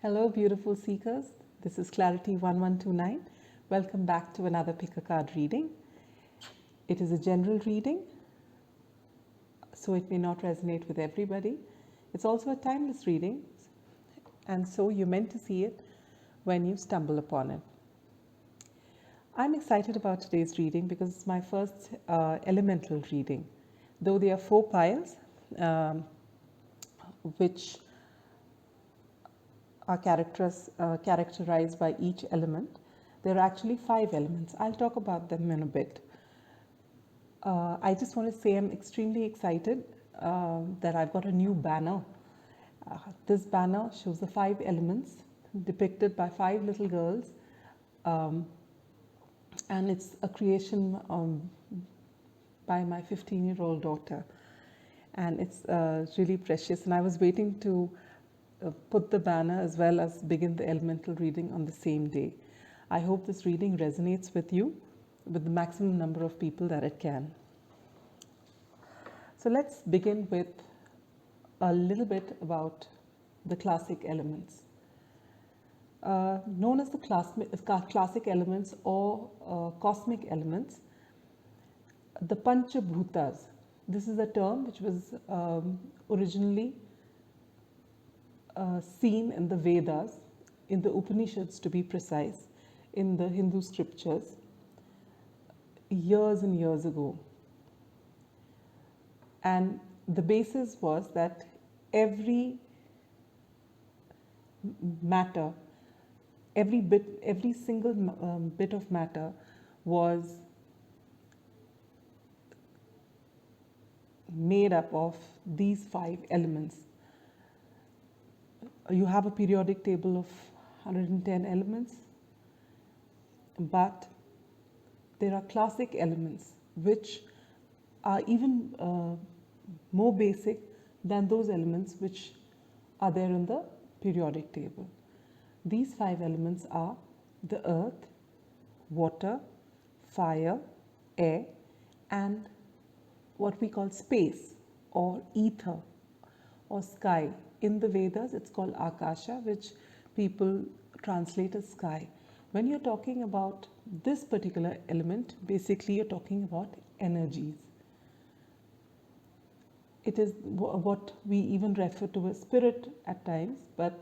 Hello, beautiful seekers. This is Clarity 1129. Welcome back to another pick a card reading. It is a general reading, so it may not resonate with everybody. It's also a timeless reading, and so you're meant to see it when you stumble upon it. I'm excited about today's reading because it's my first elemental reading. Though there are 4 piles, which are characterized by each element. There are actually 5 elements. I'll talk about them in a bit. I just want to say I'm extremely excited that I've got a new banner. This banner shows the 5 elements depicted by 5 little girls, and it's a creation by my 15-year-old daughter, and it's really precious. And I was waiting to put the banner as well as begin the elemental reading on the same day. I hope this reading resonates with you with the maximum number of people that it can. So let's begin with a little bit about the classic elements. Known as the classic elements or cosmic elements, the Panchabhutas. This is a term which was originally seen in the Vedas, in the Upanishads to be precise, in the Hindu scriptures, years and years ago. And the basis was that every matter, every single bit of matter was made up of these 5 elements. You have a periodic table of 110 elements, but there are classic elements which are even more basic than those elements which are there in the periodic table. These 5 elements are the earth, water, fire, air, and what we call space or ether or sky. In the Vedas, it's called Akasha, which people translate as sky. When you're talking about this particular element, basically you're talking about energies. It is what we even refer to as spirit at times, but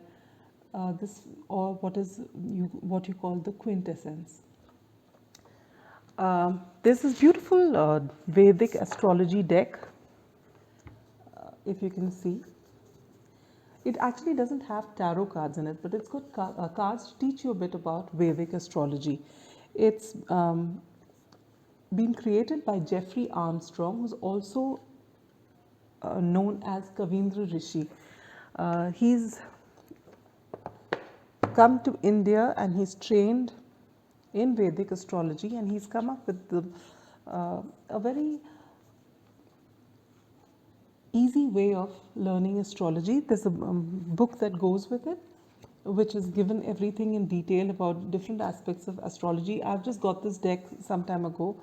this or what you call the quintessence. There's this beautiful Vedic astrology deck, if you can see. It actually doesn't have tarot cards in it, but it's got cards to teach you a bit about Vedic astrology. It's been created by Jeffrey Armstrong, who's also known as Kavindra Rishi. He's come to India and he's trained in Vedic astrology, and he's come up with a very easy way of learning astrology. There's a book that goes with it, which is given everything in detail about different aspects of astrology. I've just got this deck some time ago,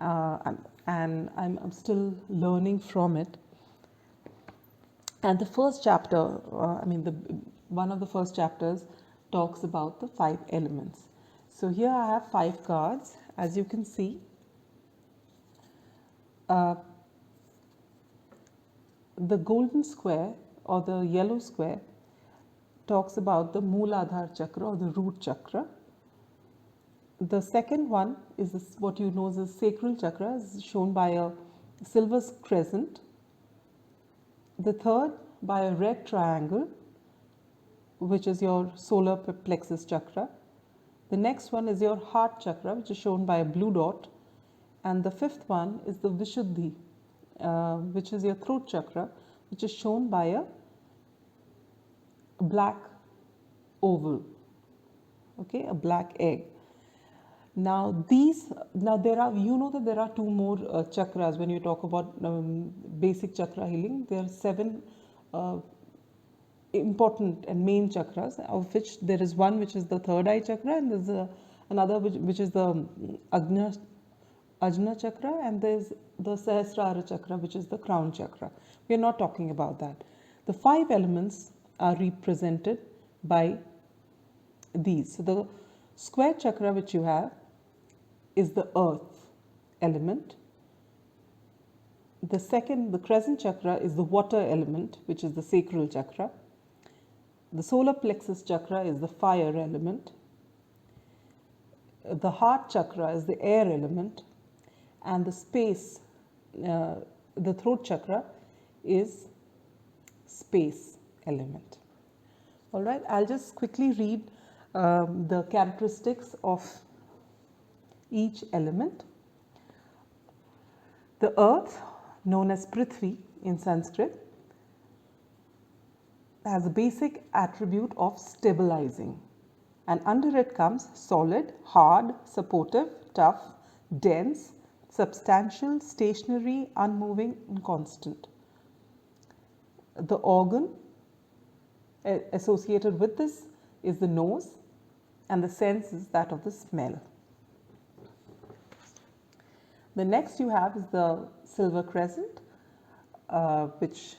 and I'm still learning from it. And the first chapter, one of the first chapters talks about the 5 elements. So here I have 5 cards, as you can see. The golden square or the yellow square talks about the Mooladhara chakra or the root chakra. The second one is what you know as the sacral chakra, is shown by a silver crescent. The third by a red triangle, which is your solar plexus chakra. The next one is your heart chakra, which is shown by a blue dot. And the 5th one is the Vishuddhi, which is your throat chakra, which is shown by a black oval, okay, a black egg. Now there are, you know that there are 2 more chakras when you talk about basic chakra healing. There are 7 important and main chakras, of which there is one which is the third eye chakra, and there's another which is the Ajna chakra, and there's the Sahasrara chakra, which is the crown chakra. We are not talking about that. The 5 elements are represented by these. So the square chakra which you have is the earth element. The crescent chakra is the water element, which is the sacral chakra. The solar plexus chakra is the fire element. The heart chakra is the air element. And the throat chakra is space element. All right, I'll just quickly read the characteristics of each element. The earth, known as Prithvi in Sanskrit, has a basic attribute of stabilizing, and under it comes solid, hard, supportive, tough, dense, substantial, stationary, unmoving, and constant. The organ associated with this is the nose, and the sense is that of the smell. The next you have is the silver crescent, which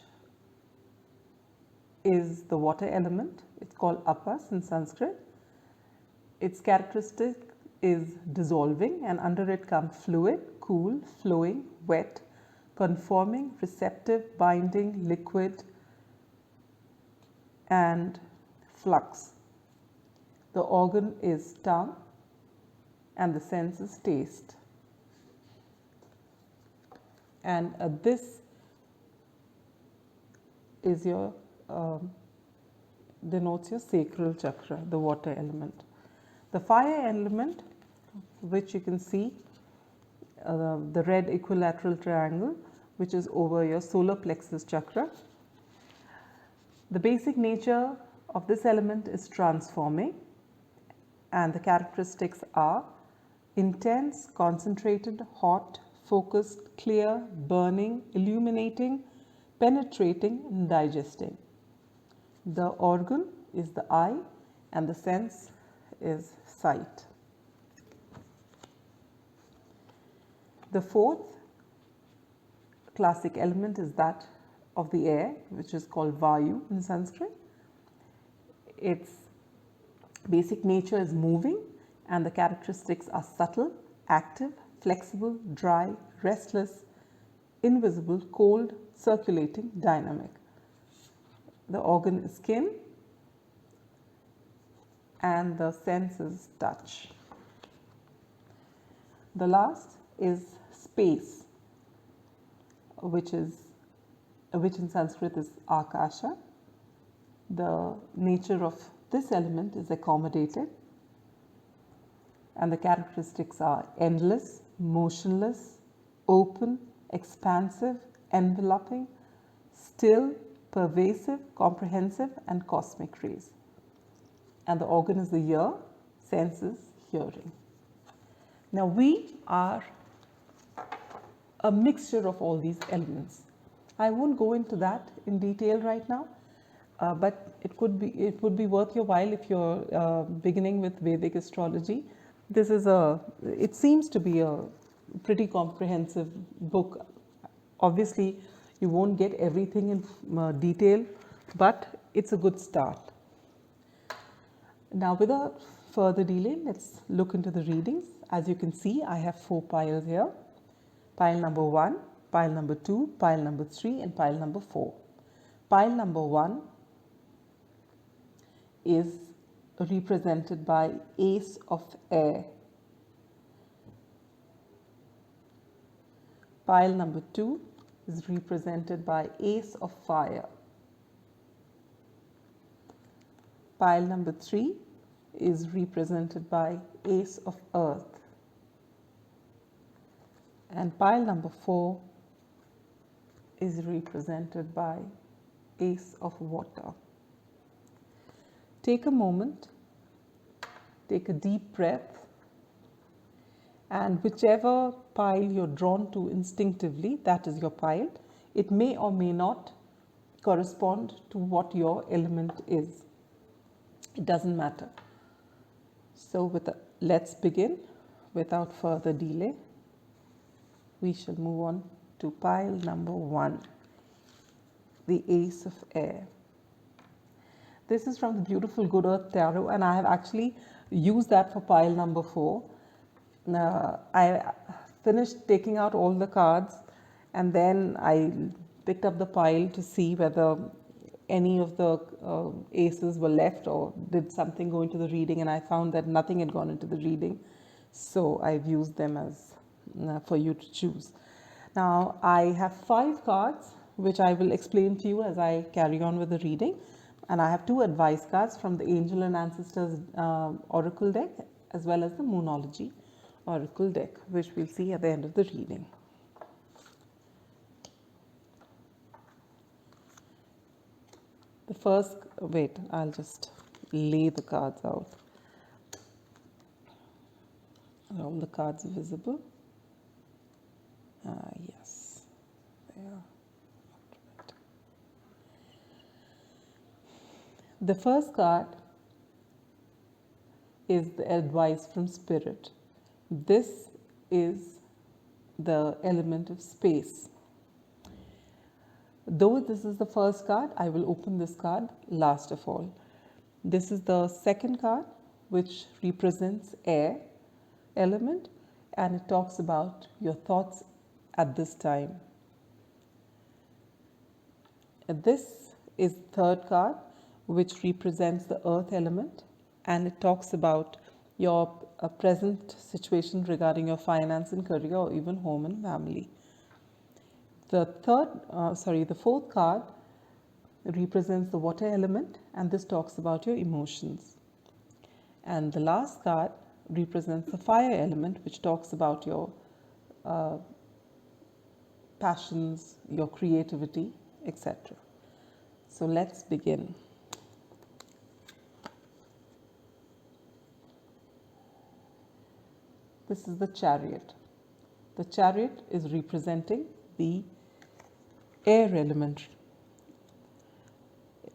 is the water element. It's called apas in Sanskrit. Its characteristic is dissolving, and under it come fluid, cool, flowing, wet, conforming, receptive, binding, liquid, and flux. The organ is tongue, and the sense is taste. And this is your denotes your sacral chakra, the water element. The fire element, which you can see the red equilateral triangle, which is over your solar plexus chakra. The basic nature of this element is transforming, and the characteristics are intense, concentrated, hot, focused, clear, burning, illuminating, penetrating, and digesting. The organ is the eye, and the sense is sight. The fourth classic element is that of the air, which is called Vayu in Sanskrit. Its basic nature is moving, and the characteristics are subtle, active, flexible, dry, restless, invisible, cold, circulating, dynamic. The organ is skin, and the sense is touch. The last is space, which in Sanskrit is Akasha. The nature of this element is accommodated, and the characteristics are endless, motionless, open, expansive, enveloping, still, pervasive, comprehensive, and cosmic rays. And the organ is the ear, sense is hearing. Now we are a mixture of all these elements. I won't go into that in detail right now, but it would be worth your while if you're beginning with Vedic astrology. It seems to be a pretty comprehensive book. Obviously, you won't get everything in detail, but it's a good start. Now, without further delay, let's look into the readings. As you can see, I have 4 piles here. Pile number 1, pile number 2, pile number 3, and pile number 4. Pile number 1 is represented by Ace of Air. Pile number 2 is represented by Ace of Fire. Pile number 3 is represented by Ace of Earth. And pile number 4 is represented by Ace of Water. Take a moment, take a deep breath, and whichever pile you're drawn to instinctively, that is your pile. It may or may not correspond to what your element is. It doesn't matter. So let's begin without further delay. We shall move on to pile number 1, the Ace of Air. This is from the beautiful Good Earth Tarot, and I have actually used that for pile number 4. I finished taking out all the cards, and then I picked up the pile to see whether any of the aces were left or did something go into the reading, and I found that nothing had gone into the reading. So I've used them as for you to choose. Now I have 5 cards which I will explain to you as I carry on with the reading, and I have 2 advice cards from the Angel and Ancestors Oracle deck as well as the Moonology Oracle deck, which we'll see at the end of the reading. The first, wait, I'll just lay the cards out. Are all the cards visible? Yes, they are. The first card is the advice from Spirit. This is the element of space. Though this is the first card, I will open this card last of all. This is the second card, which represents air element, and it talks about your thoughts at this time. This is the third card, which represents the earth element, and it talks about your present situation regarding your finance and career, or even home and family. The fourth card represents the water element, and this talks about your emotions. And the last card represents the fire element, which talks about your passions, your creativity, etc. So let's begin. This is the Chariot. The Chariot is representing the air element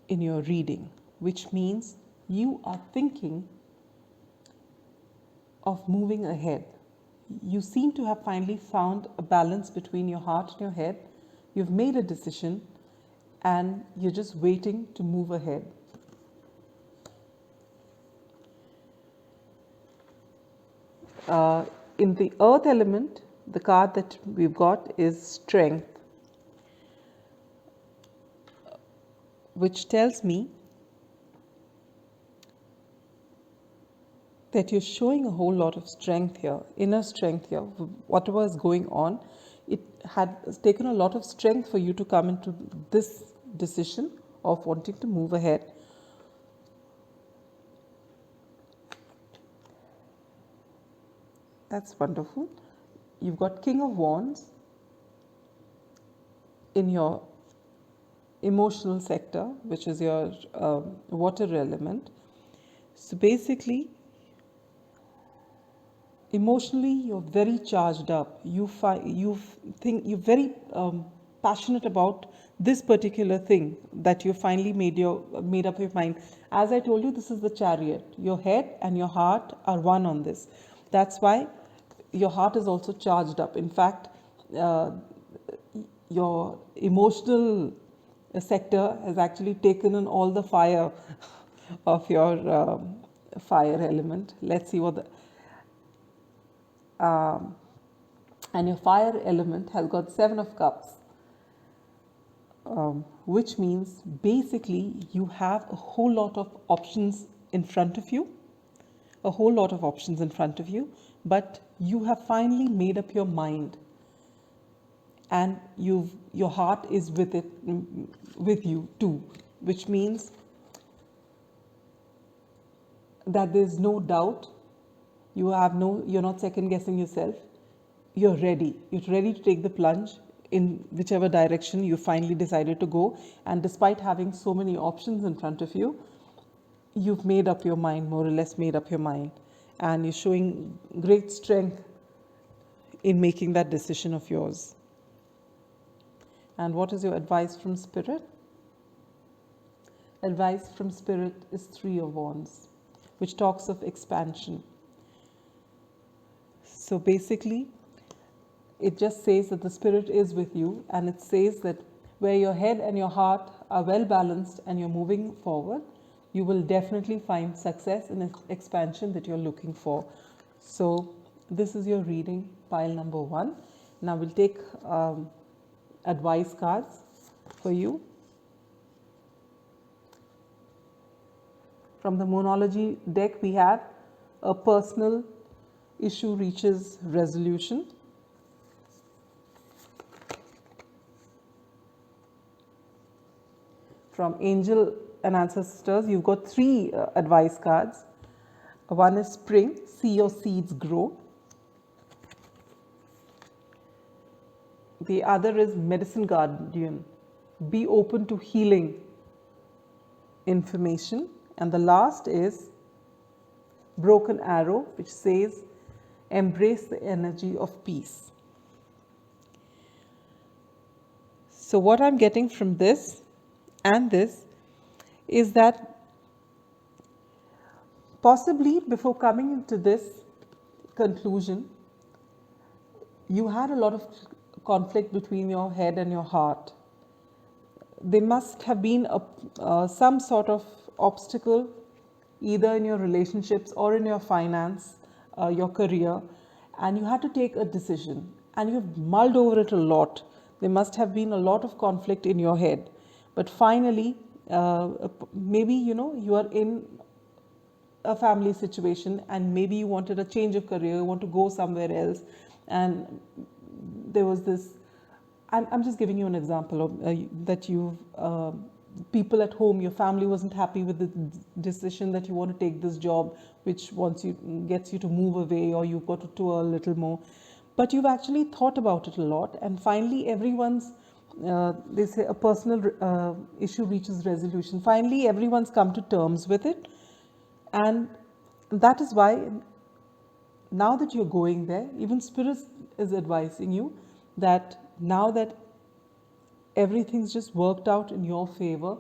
in your reading, which means you are thinking of moving ahead. You seem to have finally found a balance between your heart and your head. You've made a decision and you're just waiting to move ahead. In the earth element, the card that we've got is Strength, which tells me that you're showing a whole lot of strength here, inner strength here. Whatever is going on, it had taken a lot of strength for you to come into this decision of wanting to move ahead. That's wonderful. You've got King of Wands in your emotional sector, which is your water element. So basically, emotionally, you're very charged up. You're very passionate about this particular thing that you finally made up your mind. As I told you, this is the Chariot. Your head and your heart are one on this. That's why your heart is also charged up. In fact, your emotional sector has actually taken in all the fire of your fire element. Let's see what the and your fire element has got 7 of Cups, which means basically you have a whole lot of options in front of you, but you have finally made up your mind, and your heart is with you too, which means that there's no doubt. You're not second guessing yourself. You're ready to take the plunge in whichever direction you finally decided to go. And despite having so many options in front of you, you've made up your mind, more or less made up your mind. And you're showing great strength in making that decision of yours. And what is your advice from Spirit? Advice from Spirit is 3 of Wands, which talks of expansion. So basically, it just says that the Spirit is with you, and it says that where your head and your heart are well balanced and you're moving forward, you will definitely find success and expansion that you're looking for. So this is your reading, pile number 1. Now we'll take advice cards for you. From the Moonology deck, we have a personal issue reaches resolution. From Angel and Ancestors, you've got 3 advice cards. One is Spring, see your seeds grow. The other is Medicine Guardian, be open to healing information. And the last is Broken Arrow, which says embrace the energy of peace. So what I'm getting from this and this is that possibly before coming into this conclusion, you had a lot of conflict between your head and your heart. There must have been some sort of obstacle either in your relationships or in your finance, your career, and you had to take a decision and you've mulled over it a lot. There must have been a lot of conflict in your head, but finally maybe you are in a family situation and maybe you wanted a change of career, you want to go somewhere else, and there was this, I'm just giving you an example of that you've people at home, your family wasn't happy with the decision that you want to take this job, which gets you to move away, or you've got to tour a little more, but you've actually thought about it a lot, and finally everyone's they say a personal issue reaches resolution. Finally everyone's come to terms with it, and that is why now that you're going there, even Spirit is advising you that now that everything's just worked out in your favor,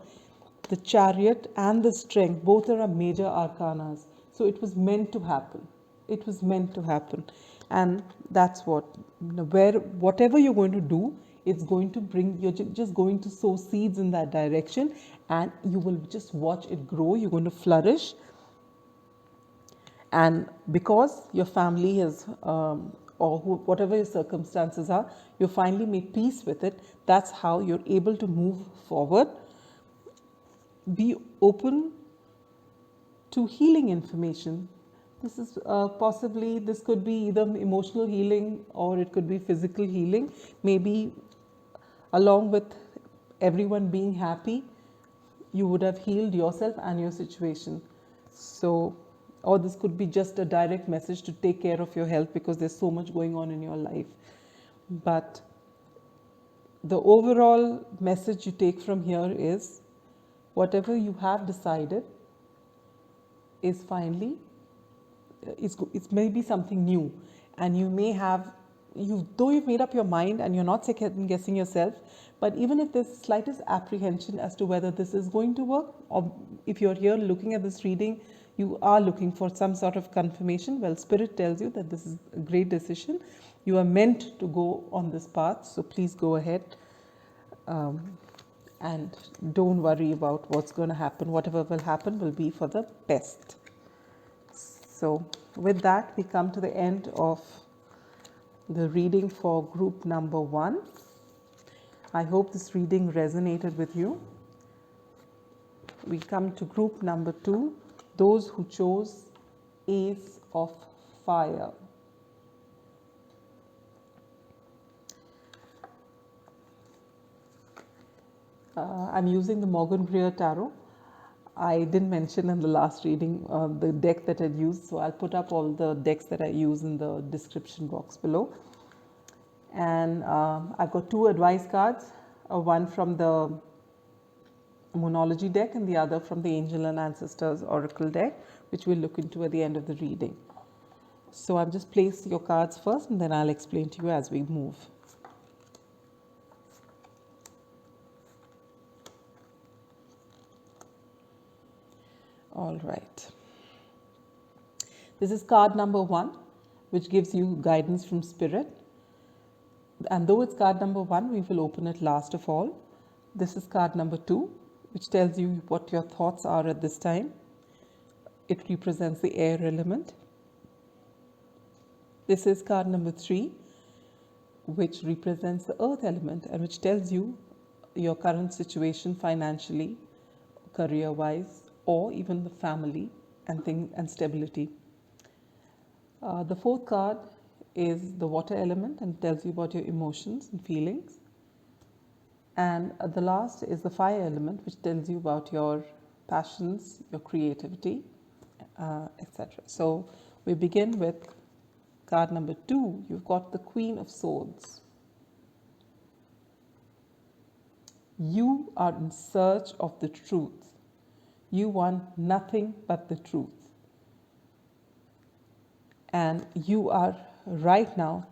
the Chariot and the Strength, both are major arcanas. So it was meant to happen. It was meant to happen. And that's whatever you're going to do, it's going to bring, you're just going to sow seeds in that direction, and you will just watch it grow. You're going to flourish. And because your family has, whatever your circumstances are, you finally made peace with it. That's how you're able to move forward. Be open to healing information. This is possibly, this could be either emotional healing or it could be physical healing. Maybe along with everyone being happy, you would have healed yourself and your situation. So, or this could be just a direct message to take care of your health because there's so much going on in your life. But the overall message you take from here is whatever you have decided is finally, it's maybe something new, and you may have, though you've made up your mind and you're not second guessing yourself, but even if there's slightest apprehension as to whether this is going to work, or if you're here looking at this reading, you are looking for some sort of confirmation, well, Spirit tells you that this is a great decision. You are meant to go on this path, so please go ahead and don't worry about what's going to happen. Whatever will happen will be for the best. So with that, we come to the end of the reading for group number 1. I hope this reading resonated with you. We come to group number 2, those who chose Ace of Fire. I'm using the Morgan Greer Tarot. I didn't mention in the last reading the deck that I'd used, so I'll put up all the decks that I use in the description box below. And I've got 2 advice cards, one from the Moonology deck and the other from the Angel and Ancestors Oracle deck, which we'll look into at the end of the reading. So I'll just place your cards first and then I'll explain to you as we move. All right. This is card number 1, which gives you guidance from Spirit. And though it's card number 1, we will open it last of all. This is card number 2, which tells you what your thoughts are at this time. It represents the air element. This is card number 3, which represents the earth element and which tells you your current situation financially, career-wise, or even the family and stability. The 4th card is the water element and tells you about your emotions and feelings. And the last is the fire element, which tells you about your passions, your creativity, etc. So we begin with card number 2. You've got the Queen of Swords. You are in search of the truth. You want nothing but the truth. And you are right now,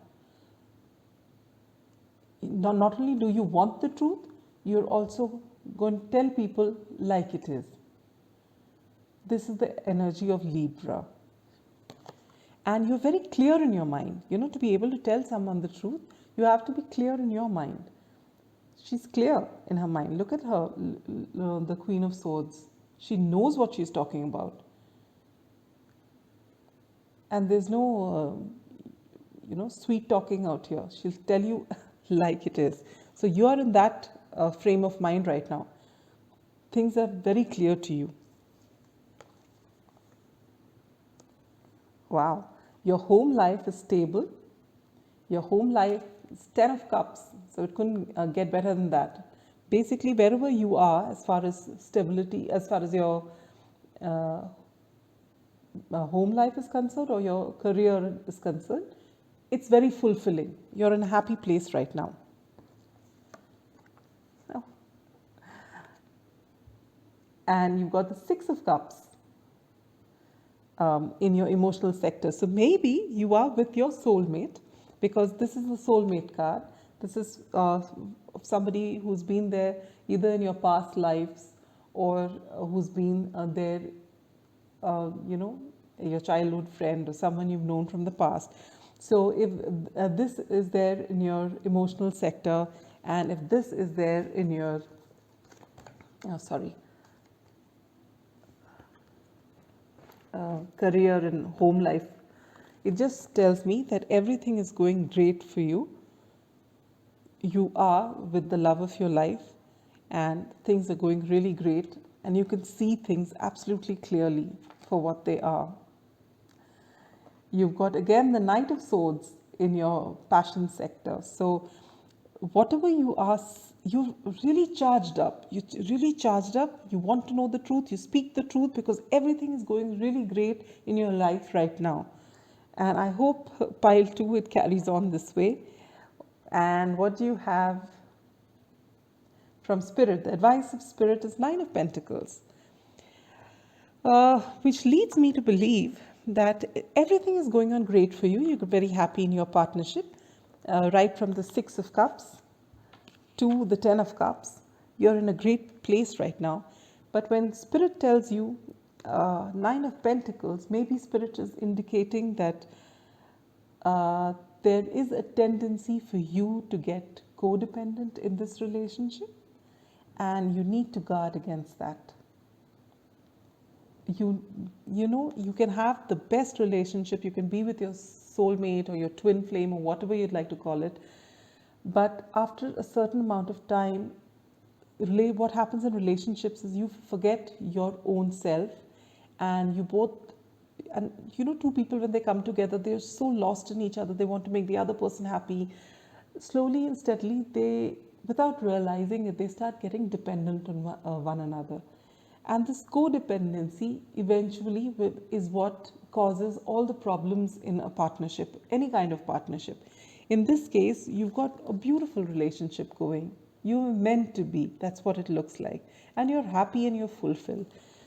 not only do you want the truth, you're also going to tell people like it is. This is the energy of Libra. And you're very clear in your mind. To be able to tell someone the truth, you have to be clear in your mind. She's clear in her mind. Look at her, the Queen of Swords. She knows what she's talking about. And there's no, sweet talking out here. She'll tell you like it is. So you are in that frame of mind right now. Things are very clear to you. Wow. Your home life is stable. Your home life is 10 of Cups. So it couldn't get better than that. Basically, wherever you are, as far as stability, as far as your home life is concerned or your career is concerned, it's very fulfilling. You're in a happy place right now. And you've got the 6 of Cups in your emotional sector. So maybe you are with your soulmate, because this is the soulmate card. This is somebody who's been there either in your past lives or who's been there, your childhood friend or someone you've known from the past. So if this is there in your emotional sector, and if this is there in your, career and home life, it just tells me that everything is going great for you. You are with the love of your life and things are going really great, and you can see things absolutely clearly for what they are. You've got again the Knight of Swords in your passion sector. So whatever you are, you're really charged up. You're really charged up. You want to know the truth. You speak the truth because everything is going really great in your life right now. And I hope pile 2, it carries on this way. And what do you have from Spirit? The advice of Spirit is 9 of Pentacles, which leads me to believe that everything is going on great for you. You're very happy in your partnership, right from the 6 of Cups to the 10 of Cups. You're in a great place right now. But when Spirit tells you 9 of Pentacles, maybe Spirit is indicating that there is a tendency for you to get codependent in this relationship, and you need to guard against that. You can have the best relationship, you can be with your soulmate or your twin flame or whatever you'd like to call it, but after a certain amount of time, what happens in relationships is you forget your own self, and you both, and two people, when they come together, they're so lost in each other. They want to make the other person happy. Slowly and steadily, they, without realizing it, they start getting dependent on one another. And this codependency eventually is what causes all the problems in a partnership, any kind of partnership. In this case, you've got a beautiful relationship going. You're meant to be. That's what it looks like. And you're happy and you're fulfilled.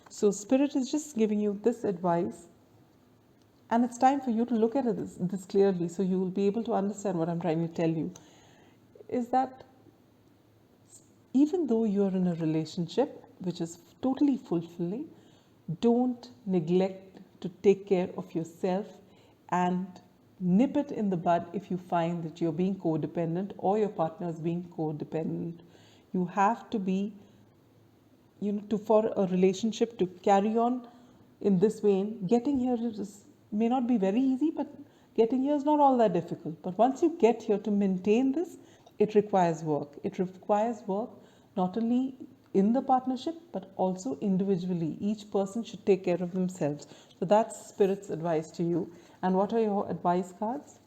So Spirit is just giving you this advice. And it's time for you to look at this clearly, so you will be able to understand what I'm trying to tell you. Is that even though you're in a relationship which is totally fulfilling, don't neglect to take care of yourself and nip it in the bud if you find that you're being codependent or your partner is being codependent. You have to be for a relationship to carry on in this vein, getting here may not be very easy, but getting here is not all that difficult. But once you get here, to maintain this, it requires work. It requires work not only in the partnership, but also individually. Each person should take care of themselves. So that's Spirit's advice to you. And what are your advice cards?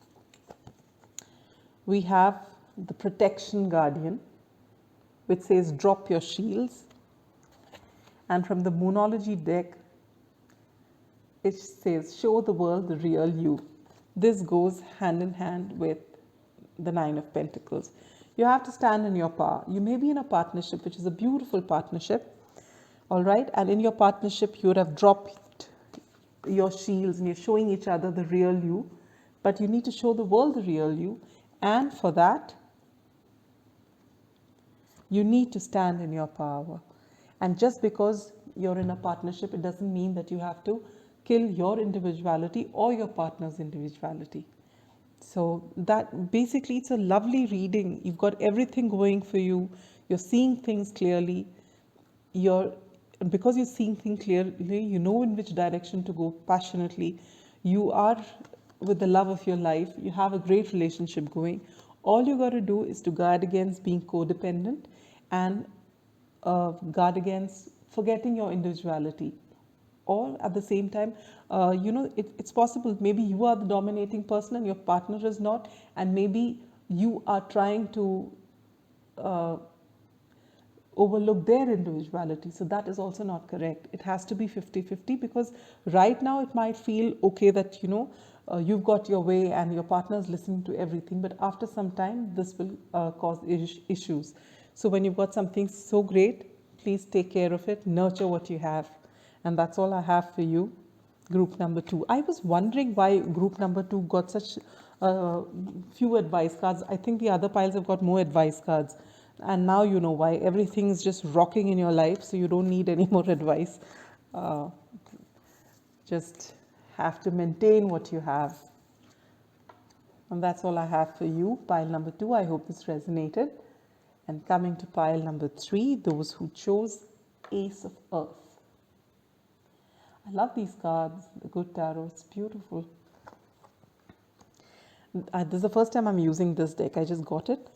We have the Protection Guardian, which says drop your shields. And from the Moonology deck, it says show the world the real you. This goes hand in hand with the Nine of Pentacles. You have to stand in your power. You may be in a partnership, which is a beautiful partnership, all right? And in your partnership, you would have dropped your shields and you're showing each other the real you. But you need to show the world the real you. And for that, you need to stand in your power. And just because you're in a partnership, it doesn't mean that you have to kill your individuality or your partner's individuality. So that basically, it's a lovely reading. You've got everything going for you. You're seeing things clearly. Because you're seeing things clearly, you know in which direction to go passionately. You are with the love of your life. You have a great relationship going. All you got to do is to guard against being codependent and guard against forgetting your individuality. Or at the same time, it's possible maybe you are the dominating person and your partner is not, and maybe you are trying to overlook their individuality. So that is also not correct. It has to be 50-50, because right now it might feel okay that you've got your way and your partner is listening to everything, but after some time this will cause issues. So when you've got something so great, please take care of it, nurture what you have. And that's all I have for you, group number 2. I was wondering why group number 2 got such few advice cards. I think the other piles have got more advice cards. And now you know why. Everything is just rocking in your life, so you don't need any more advice. Just have to maintain what you have. And that's all I have for you, pile number 2. I hope this resonated. And coming to pile number 3, those who chose Ace of Earth. I love these cards, the Good Tarot. It's beautiful. This is the first time I'm using this deck. I just got it.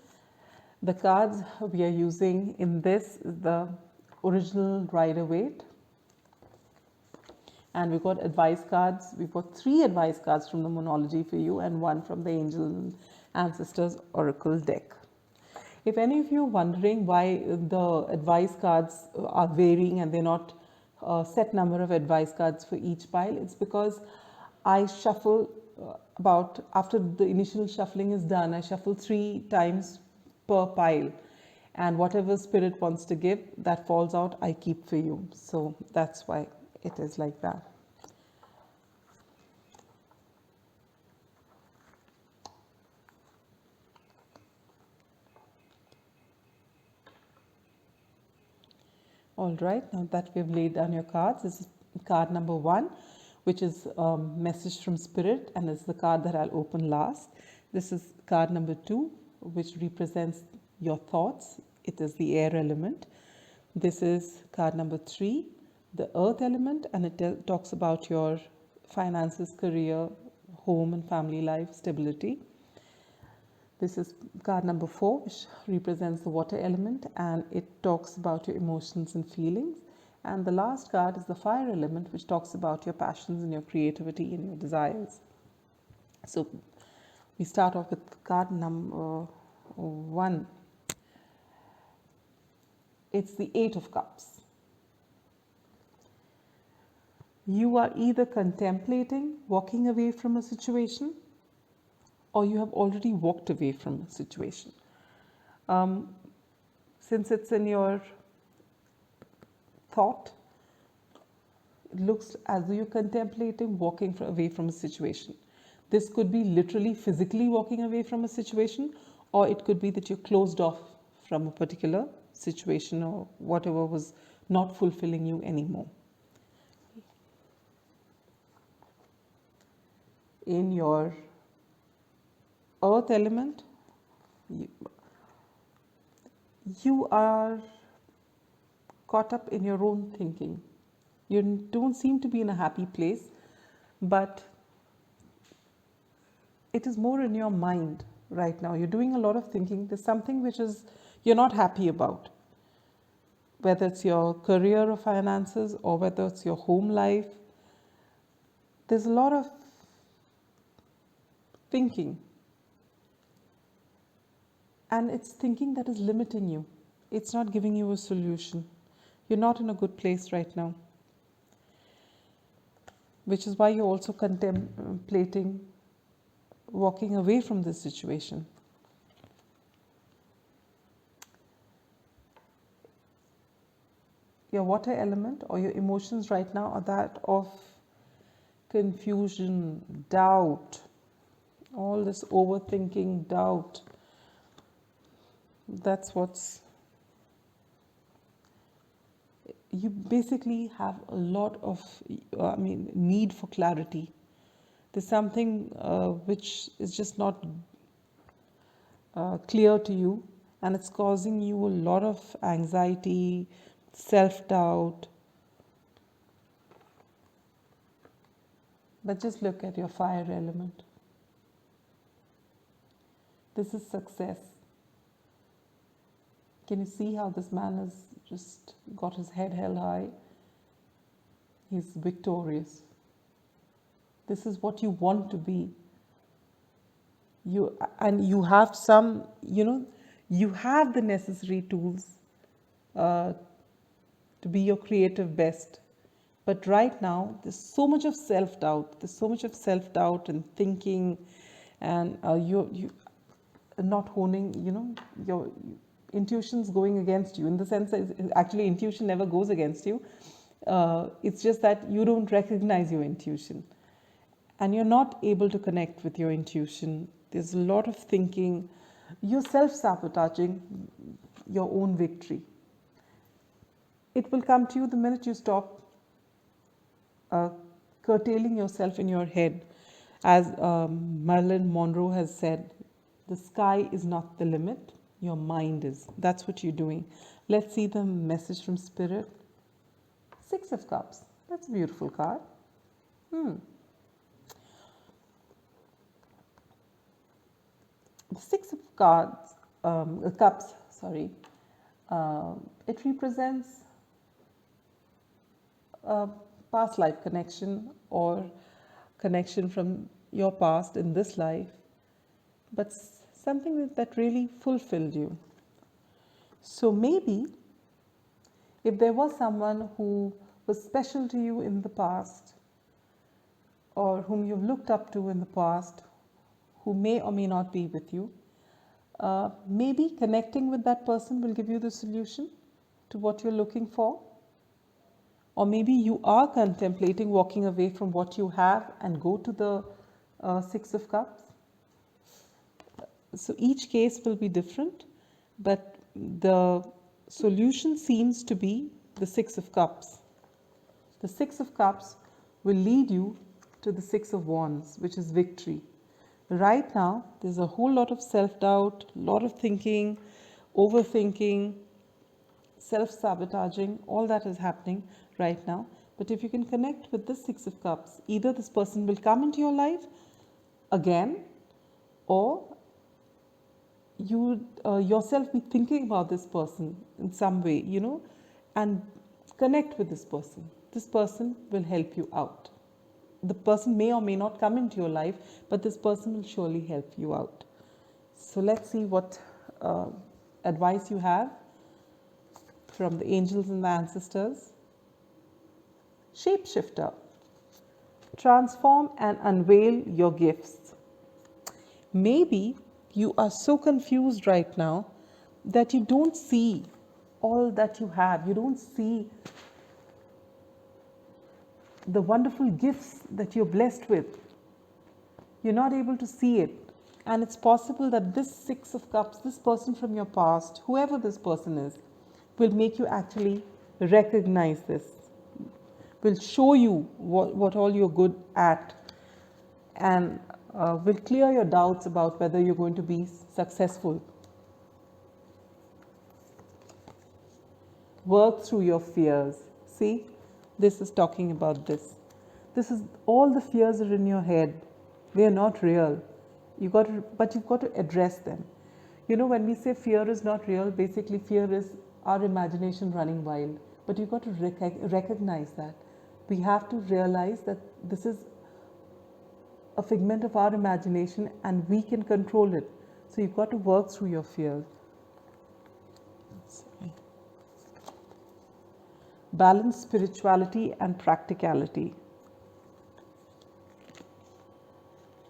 The cards we are using in this is the original Rider-Waite. And we've got advice cards. We've got 3 advice cards from the Moonology for you and 1 from the Angel and Ancestors Oracle deck. If any of you are wondering why the advice cards are varying and they're not a set number of advice cards for each pile, it's because I shuffle after the initial shuffling is done, I shuffle 3 times per pile, and whatever Spirit wants to give that falls out, I keep for you. So that's why it is like that. All right, now that we've laid down your cards, this is card number 1, which is a message from Spirit, and it's the card that I'll open last. This is card number 2, which represents your thoughts. It is the air element. This is card number 3, the earth element, and it talks about your finances, career, home and family life, stability. This is card number 4, which represents the water element, and it talks about your emotions and feelings. And the last card is the fire element, which talks about your passions and your creativity and your desires. So we start off with card number 1. It's the 8 of Cups. You are either contemplating walking away from a situation, or you have already walked away from a situation. Since it's in your thought, it looks as though you're contemplating walking away from a situation. This could be literally physically walking away from a situation, or it could be that you're closed off from a particular situation or whatever was not fulfilling you anymore. In your earth element, you are caught up in your own thinking. You don't seem to be in a happy place, but it is more in your mind right now. You're doing a lot of thinking. There's something which is you're not happy about, whether it's your career or finances or whether it's your home life. There's a lot of thinking, and it's thinking that is limiting you. It's not giving you a solution. You're not in a good place right now, which is why you're also contemplating walking away from this situation. Your water element or your emotions right now are that of confusion, doubt, all this overthinking, doubt. That's what's... You basically have a lot of, need for clarity. There's something which is just not clear to you, and it's causing you a lot of anxiety, self-doubt. But just look at your fire element. This is success. Can you see how this man has just got his head held high? He's victorious. This is what you want to be. You have some, you have the necessary tools to be your creative best. But right now, there's so much of self-doubt. There's so much of self-doubt and thinking, and you not honing, your intuition's going against you, in the sense that actually intuition never goes against you. It's just that you don't recognize your intuition, and you're not able to connect with your intuition. There's a lot of thinking. You're self-sabotaging your own victory. It will come to you the minute you stop curtailing yourself in your head. As Marilyn Monroe has said, the sky is not the limit, your mind is. That's what you're doing. Let's see the message from Spirit. Six of Cups. That's a beautiful card. The Six of Cups, it represents a past life connection or connection from your past in this life, but something that really fulfilled you. So maybe if there was someone who was special to you in the past, or whom you've looked up to in the past, who may or may not be with you, maybe connecting with that person will give you the solution to what you're looking for. Or maybe you are contemplating walking away from what you have and go to the Six of Cups. So each case will be different, but the solution seems to be the Six of Cups. The Six of Cups will lead you to the Six of Wands, which is victory. Right now, there's a whole lot of self-doubt, a lot of thinking, overthinking, self-sabotaging, all that is happening right now. But if you can connect with the Six of Cups, either this person will come into your life again, or you would yourself be thinking about this person in some way, and connect with this person. This person will help you out. The person may or may not come into your life, but this person will surely help you out. So let's see what advice you have from the angels and the ancestors. Shapeshifter. Transform and unveil your gifts. Maybe you are so confused right now that you don't see all that you have. You don't see the wonderful gifts that you're blessed with. You're not able to see it. And it's possible that this Six of Cups, this person from your past, whoever this person is, will make you actually recognize this, will show you what all you're good at, and will clear your doubts about whether you're going to be successful. Work through your fears. See, this is talking about this. This is all the fears are in your head. They are not real. But you've got to address them. You know, when we say fear is not real, basically fear is our imagination running wild. But you've got to recognize that. We have to realize that this is a figment of our imagination and we can control it. So you've got to work through your fears. Balance spirituality and practicality.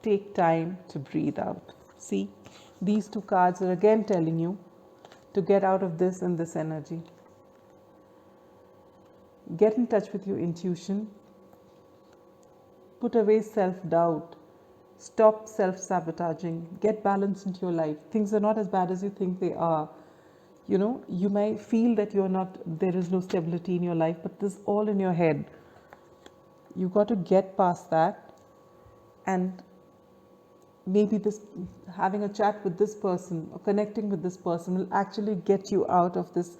Take time to breathe out. See, these two cards are again telling you to get out of this and this energy. Get in touch with your intuition. Put away self-doubt. Stop self-sabotaging. Get balance into your life. Things are not as bad as you think they are. You know, you may feel that there is no stability in your life, but this is all in your head. You've got to get past that, and maybe having a chat with this person or connecting with this person will actually get you out of this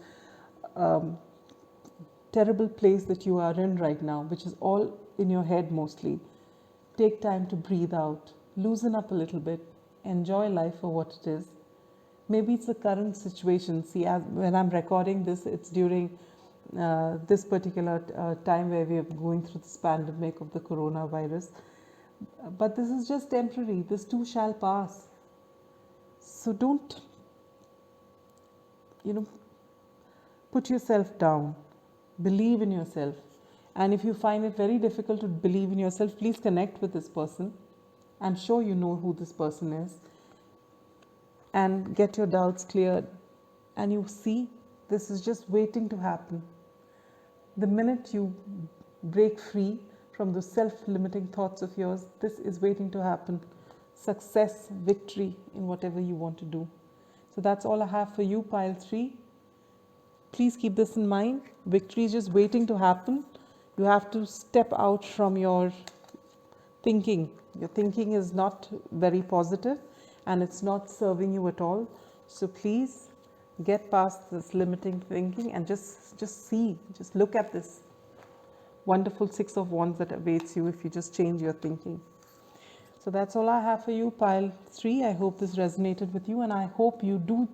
terrible place that you are in right now, which is all in your head mostly. Take time to breathe out, loosen up a little bit, enjoy life for what it is. Maybe it's the current situation. See, when I'm recording this, it's during this particular time where we are going through this pandemic of the coronavirus. But this is just temporary. This too shall pass. So don't, put yourself down. Believe in yourself. And if you find it very difficult to believe in yourself, please connect with this person. I'm sure you know who this person is. And get your doubts cleared. And you see, this is just waiting to happen. The minute you break free from those self-limiting thoughts of yours, this is waiting to happen. Success, victory in whatever you want to do. So that's all I have for you, pile 3. Please keep this in mind. Victory is just waiting to happen. You have to step out from your thinking. Your thinking is not very positive and it's not serving you at all. So please get past this limiting thinking and just look at this wonderful 6 of Wands that awaits you if you just change your thinking. So that's all I have for you, pile 3. I hope this resonated with you, and I hope you do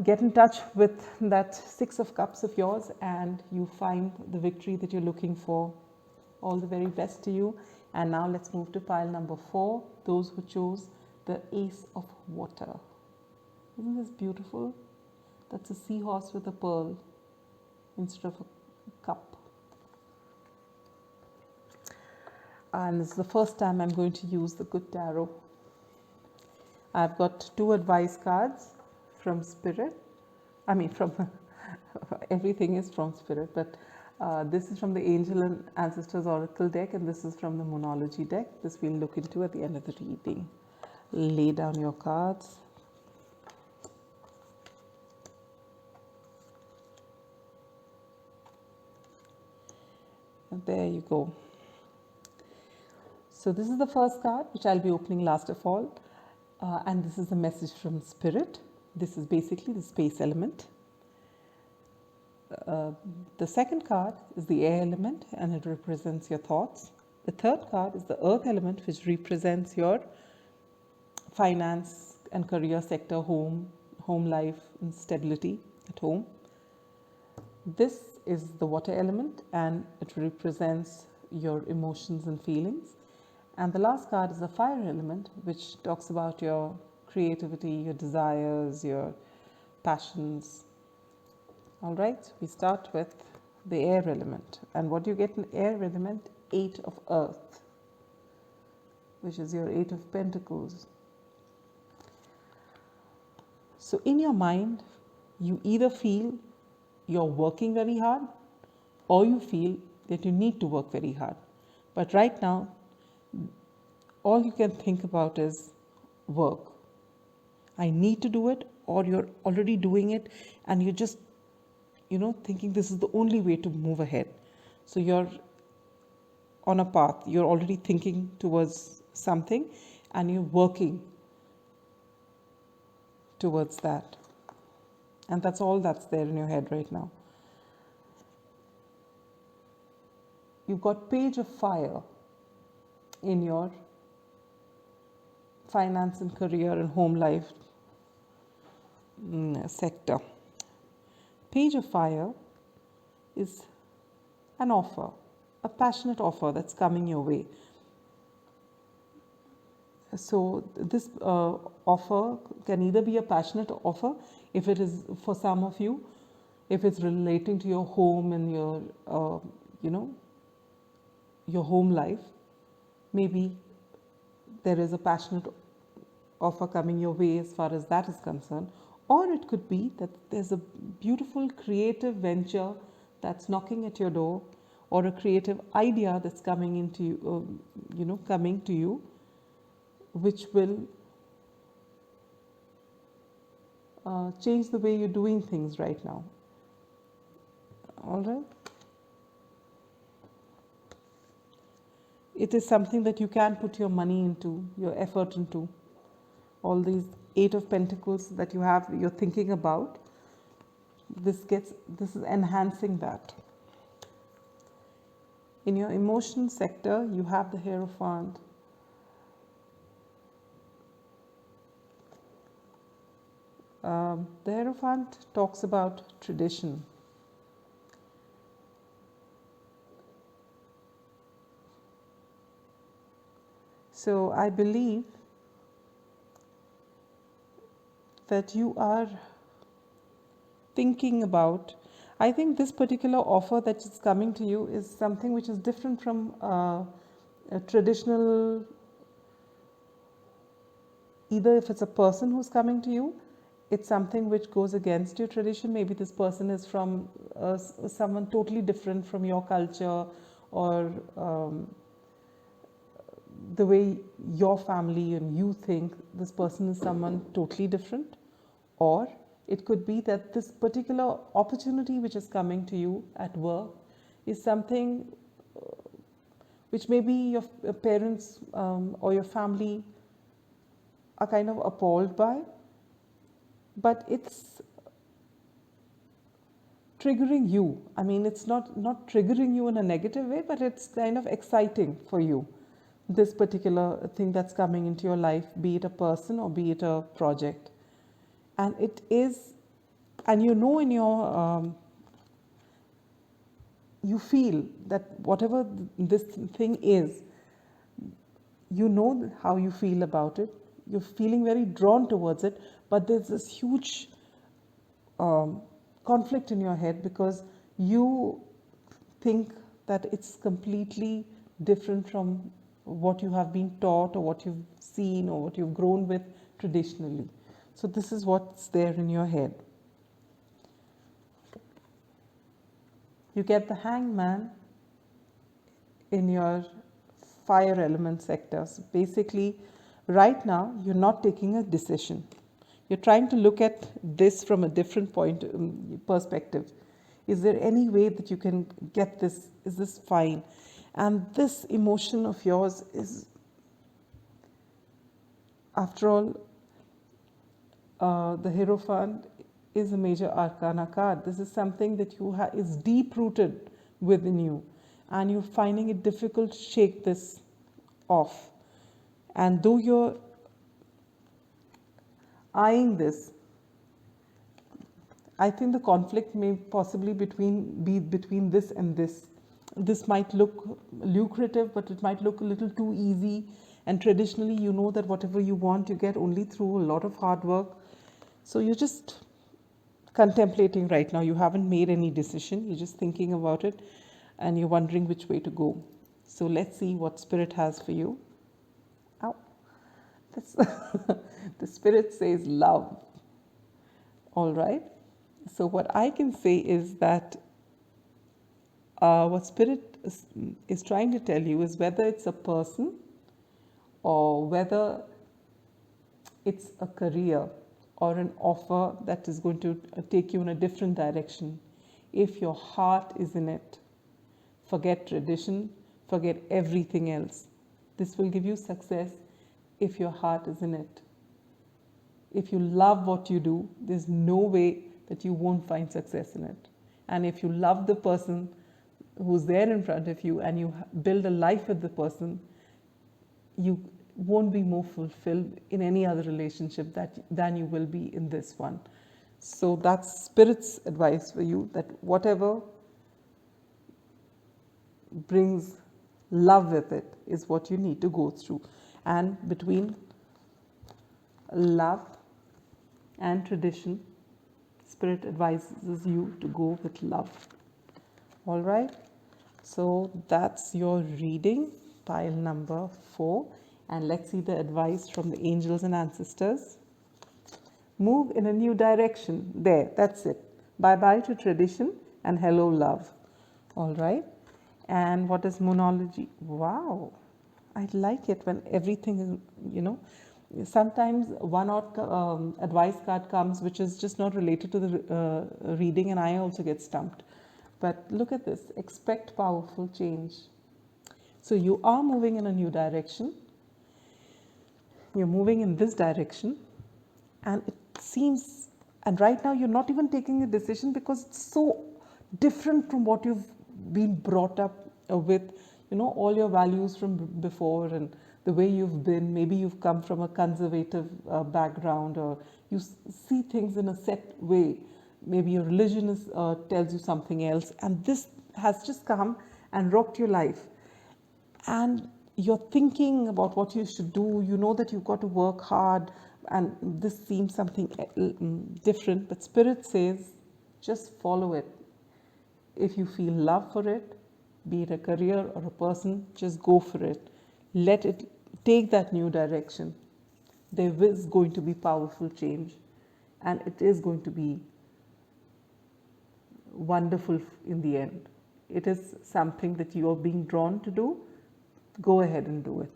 get in touch with that 6 of Cups of yours and you find the victory that you're looking for. All the very best to you. And now let's move to pile number 4, those who chose the Ace of Water. Isn't this beautiful? That's a seahorse with a pearl instead of a cup. And this is the first time I'm going to use the Good Tarot. I've got 2 advice cards from Spirit. Everything is from Spirit, but this is from the Angel and Ancestors Oracle deck, and this is from the Moonology deck. This we'll look into at the end of the reading. Lay down your cards. And there you go. So this is the first card, which I'll be opening last of all. And this is a message from Spirit. This is basically the space element. The second card is the air element, and it represents your thoughts. The third card is the earth element, which represents your finance and career sector, home life and stability at home. This is the water element, and it represents your emotions and feelings. And the last card is the fire element, which talks about your creativity, your desires, your passions. All right, we start with the air element. And what do you get in the air element? 8 of Earth, which is your 8 of Pentacles. So in your mind, you either feel you're working very hard or you feel that you need to work very hard. But right now, all you can think about is work. I need to do it, or you're already doing it and you're just thinking this is the only way to move ahead. So you're on a path, you're already thinking towards something and you're working towards that. And that's all that's there in your head right now. You've got Page of Fire in your finance and career and home life sector. Page of Fire is an offer, a passionate offer that's coming your way. So this offer can either be a passionate offer, if it is for some of you, if it's relating to your home and your, your home life. Maybe there is a passionate offer coming your way as far as that is concerned. Or it could be that there's a beautiful creative venture that's knocking at your door, or a creative idea that's coming into you, coming to you, which will change the way you're doing things right now. All right. It is something that you can put your money into, your effort into. All these 8 of Pentacles that you have, you're thinking about, this is enhancing that. In your emotion sector, you have the Hierophant. The Hierophant talks about tradition. So I believe that you are thinking about, I think this particular offer that is coming to you is something which is different from a traditional, either if it's a person who's coming to you, it's something which goes against your tradition. Maybe this person is from someone totally different from your culture, or the way your family and you think. This person is someone totally different. Or it could be that this particular opportunity which is coming to you at work is something which maybe your parents or your family are kind of appalled by, but it's triggering you. I mean, it's not triggering you in a negative way, but it's kind of exciting for you, this particular thing that's coming into your life, be it a person or be it a project. And it is, and you know in your, you feel that whatever this thing is, you know how you feel about it. You're feeling very drawn towards it, but there's this huge conflict in your head, because you think that it's completely different from what you have been taught, or what you've seen, or what you've grown with traditionally. So this is what's there in your head. You get the Hangman in your fire element sectors. Basically, right now, you're not taking a decision. You're trying to look at this from a different perspective. Is there any way that you can get this? Is this fine? And this emotion of yours is, after all, the Hierophant is a major arcana card. This is something that is deep rooted within you, and you're finding it difficult to shake this off. And though you're eyeing this, I think the conflict may possibly be between this and this. This might look lucrative, but it might look a little too easy. And traditionally, you know that whatever you want, you get only through a lot of hard work. So you're just contemplating right now. You haven't made any decision. You're just thinking about it, and you're wondering which way to go. So let's see what Spirit has for you. Ow. The Spirit says love. All right. So what I can say is that what Spirit is trying to tell you is, whether it's a person or whether it's a career or an offer that is going to take you in a different direction, if your heart is in it, forget tradition, forget everything else. This will give you success if your heart is in it. If you love what you do, there's no way that you won't find success in it. And if you love the person who's there in front of you and you build a life with the person, you won't be more fulfilled in any other relationship than you will be in this one. So that's Spirit's advice for you, that whatever brings love with it is what you need to go through. And between love and tradition, Spirit advises you to go with love. All right, so that's your reading, pile number 4. And let's see the advice from the angels and ancestors. Move in a new direction. There, that's it. Bye-bye to tradition and hello love. All right. And what is moonology? Wow. I like it when everything is, sometimes one odd advice card comes which is just not related to the reading, and I also get stumped. But look at this. Expect powerful change. So you are moving in a new direction. You're moving in this direction, and it seems, and right now you're not even taking a decision because it's so different from what you've been brought up with, all your values from before and the way you've been. Maybe you've come from a conservative background, or you see things in a set way. Maybe your religion tells you something else, and this has just come and rocked your life. And you're thinking about what you should do. You know that you've got to work hard, and this seems something different, but Spirit says just follow it. If you feel love for it, be it a career or a person, just go for it. Let it take that new direction. There is going to be powerful change, and it is going to be wonderful in the end. It is something that you are being drawn to do. Go ahead and do it.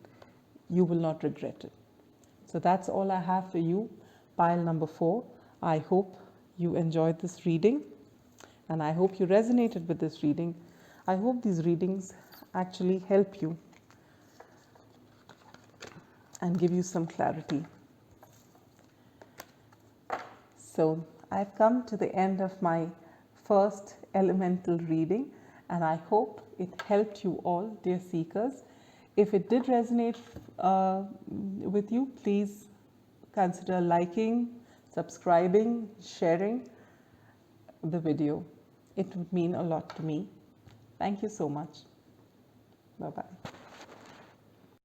You will not regret it. So that's all I have for you, pile number 4. I hope you enjoyed this reading, and I hope you resonated with this reading. I hope these readings actually help you and give you some clarity. So I've come to the end of my first elemental reading, and I hope it helped you all, dear seekers. If it did resonate with you, please consider liking, subscribing, sharing the video. It would mean a lot to me. Thank you so much. Bye-bye.